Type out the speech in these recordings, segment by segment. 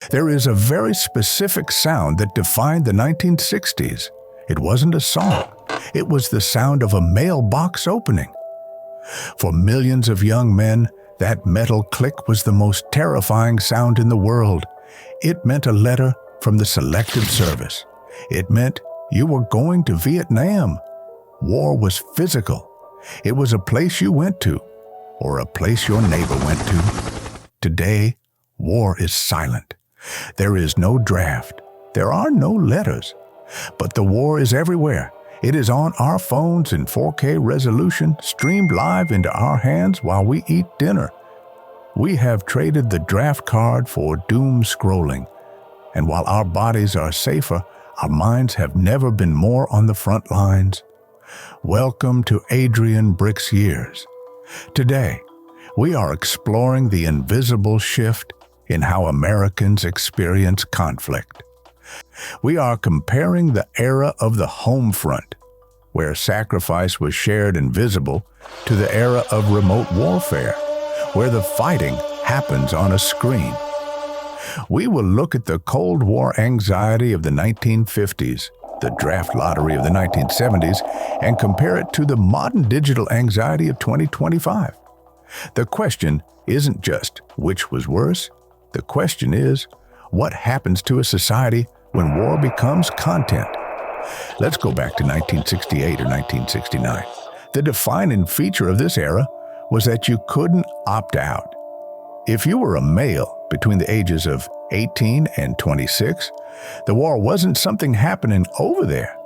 There is a very specific sound that defined the 1960s. It wasn't a song. It was the sound of a mailbox opening. For millions of young men, that metal click was the most terrifying sound in the world. It meant a letter from the Selective Service. It meant you were going to Vietnam. War was physical. It was a place you went to, or a place your neighbor went to. Today, war is silent. There is no draft. There are no letters. But the war is everywhere. It is on our phones in 4K resolution, streamed live into our hands while we eat dinner. We have traded the draft card for Doomscrolling. And while our bodies are safer, our minds have never been more on the front lines. Welcome to Adrian Brix Years. Today, we are exploring the invisible shift in how Americans experience conflict. We are comparing the era of the Homefront, where sacrifice was shared and visible, to the era of remote warfare, where the fighting happens on a screen. We will look at the Cold War anxiety of the 1950s, the draft lottery of the 1970s, and compare it to the modern digital anxiety of 2025. The question isn't just which was worse. The question is, what happens to a society when war becomes content? Let's go back to 1968 or 1969. The defining feature of this era was that you couldn't opt out. If you were a male between the ages of 18 and 26, the war wasn't something happening over there.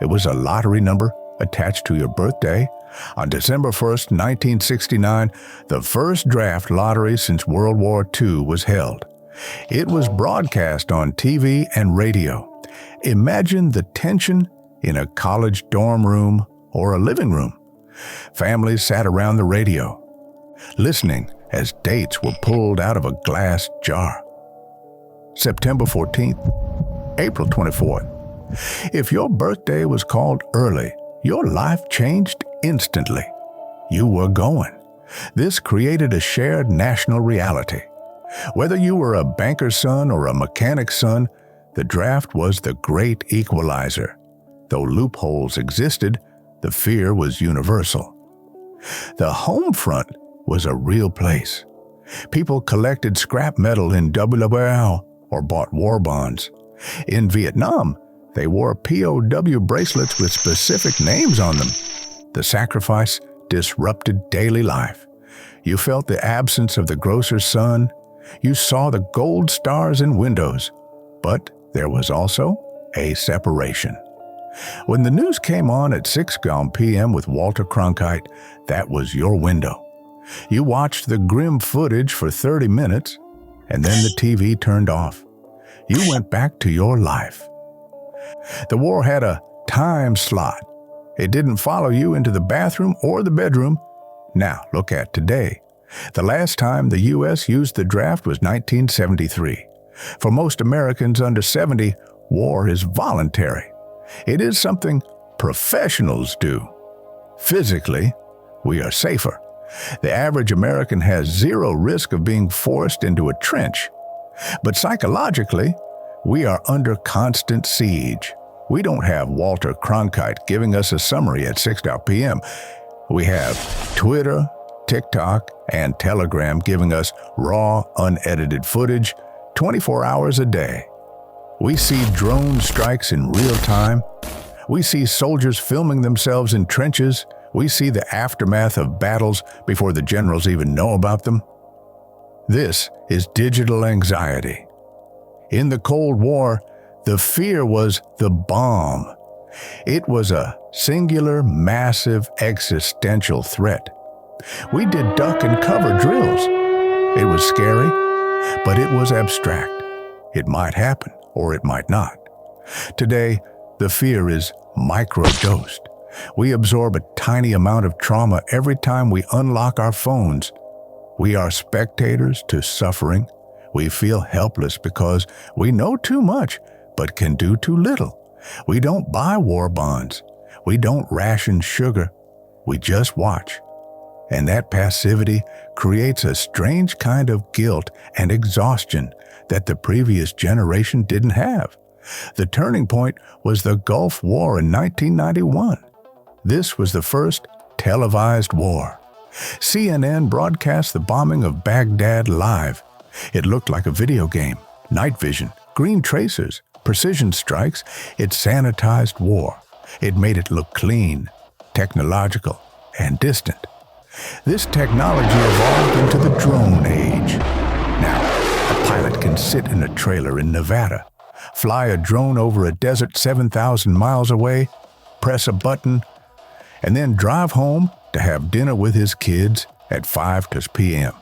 It was a lottery number attached to your birthday. On December 1st, 1969, the first draft lottery since World War II was held. It was broadcast on TV and radio. Imagine the tension in a college dorm room or a living room. Families sat around the radio, listening as dates were pulled out of a glass jar. September 14th, April 24th. If your birthday was called early, your life changed instantly. You were going. This created a shared national reality. Whether you were a banker's son or a mechanic's son, the draft was the great equalizer. Though loopholes existed, the fear was universal. The Homefront was a real place. People collected scrap metal in WWL or bought war bonds. In Vietnam, they wore POW bracelets with specific names on them. The sacrifice disrupted daily life. You felt the absence of the grocer's son. You saw the gold stars in windows. But there was also a separation. When the news came on at 6 p.m. with Walter Cronkite, that was your window. You watched the grim footage for 30 minutes, and then the TV turned off. You went back to your life. The war had a time slot. It didn't follow you into the bathroom or the bedroom. Now, look at today. The last time the U.S. used the draft was 1973. For most Americans under 70, war is voluntary. It is something professionals do. Physically, we are safer. The average American has zero risk of being forced into a trench. But psychologically, we are under constant siege. We don't have Walter Cronkite giving us a summary at 6 p.m. We have Twitter, TikTok, and Telegram giving us raw, unedited footage 24 hours a day. We see drone strikes in real time. We see soldiers filming themselves in trenches. We see the aftermath of battles before the generals even know about them. This is digital anxiety. In the Cold War, the fear was the bomb. It was a singular, massive, existential threat. We did duck and cover drills. It was scary, but it was abstract. It might happen, or it might not. Today, the fear is microdosed. We absorb a tiny amount of trauma every time we unlock our phones. We are spectators to suffering. We feel helpless because we know too much, but can do too little. We don't buy war bonds. We don't ration sugar. We just watch. And that passivity creates a strange kind of guilt and exhaustion that the previous generation didn't have. The turning point was the Gulf War in 1991. This was the first televised war. CNN broadcast the bombing of Baghdad live. It looked like a video game. Night vision, green tracers, precision strikes. It sanitized war. It made it look clean, technological, and distant. This technology evolved into the drone age. Now, a pilot can sit in a trailer in Nevada, fly a drone over a desert 7,000 miles away, press a button, and then drive home to have dinner with his kids at 5 p.m.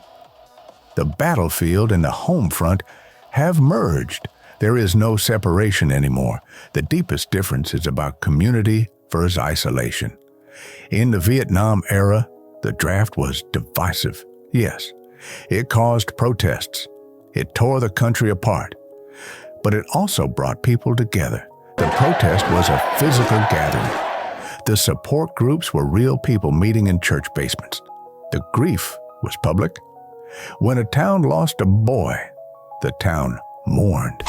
The battlefield and the Homefront have merged. There is no separation anymore. The deepest difference is about community versus isolation. In the Vietnam era, the draft was divisive. Yes, it caused protests. It tore the country apart. But it also brought people together. The protest was a physical gathering. The support groups were real people meeting in church basements. The grief was public. When a town lost a boy, the town mourned.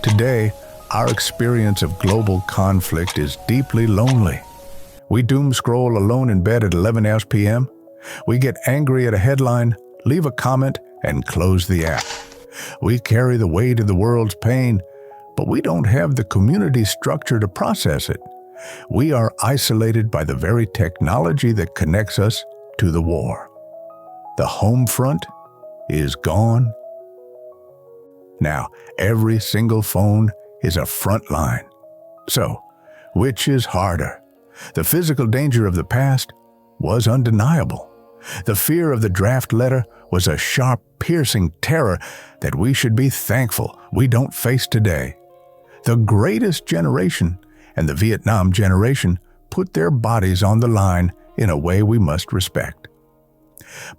Today, our experience of global conflict is deeply lonely. We doom scroll alone in bed at 11 p.m. We get angry at a headline, leave a comment, and close the app. We carry the weight of the world's pain, but we don't have the community structure to process it. We are isolated by the very technology that connects us to the war. The home front is gone. Now, every single phone is a front line. So, which is harder? The physical danger of the past was undeniable. The fear of the draft letter was a sharp, piercing terror that we should be thankful we don't face today. The greatest generation and the Vietnam generation put their bodies on the line in a way we must respect.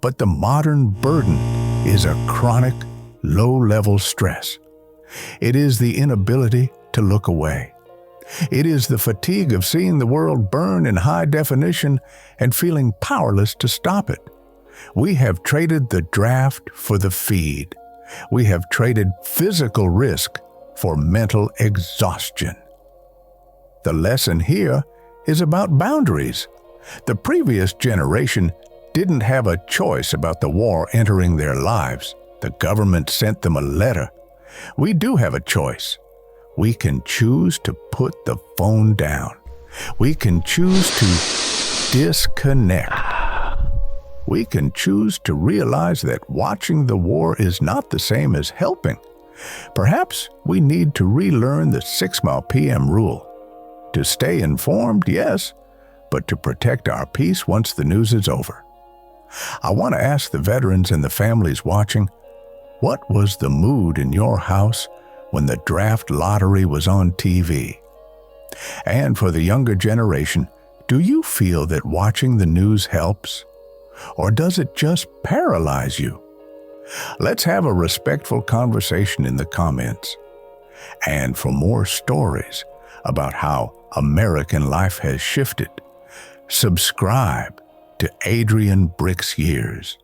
But the modern burden is a chronic, low-level stress. It is the inability to look away. It is the fatigue of seeing the world burn in high definition and feeling powerless to stop it. We have traded the draft for the feed. We have traded physical risk for mental exhaustion. The lesson here is about boundaries. The previous generation didn't have a choice about the war entering their lives. The government sent them a letter. We do have a choice. We can choose to put the phone down. We can choose to disconnect. We can choose to realize that watching the war is not the same as helping. Perhaps we need to relearn the 6 p.m. rule. To stay informed, yes, but to protect our peace once the news is over. I want to ask the veterans and the families watching, what was the mood in your house when the draft lottery was on TV? And for the younger generation, do you feel that watching the news helps? Or does it just paralyze you? Let's have a respectful conversation in the comments. And for more stories about how American life has shifted, subscribe to Adrian Brix Years.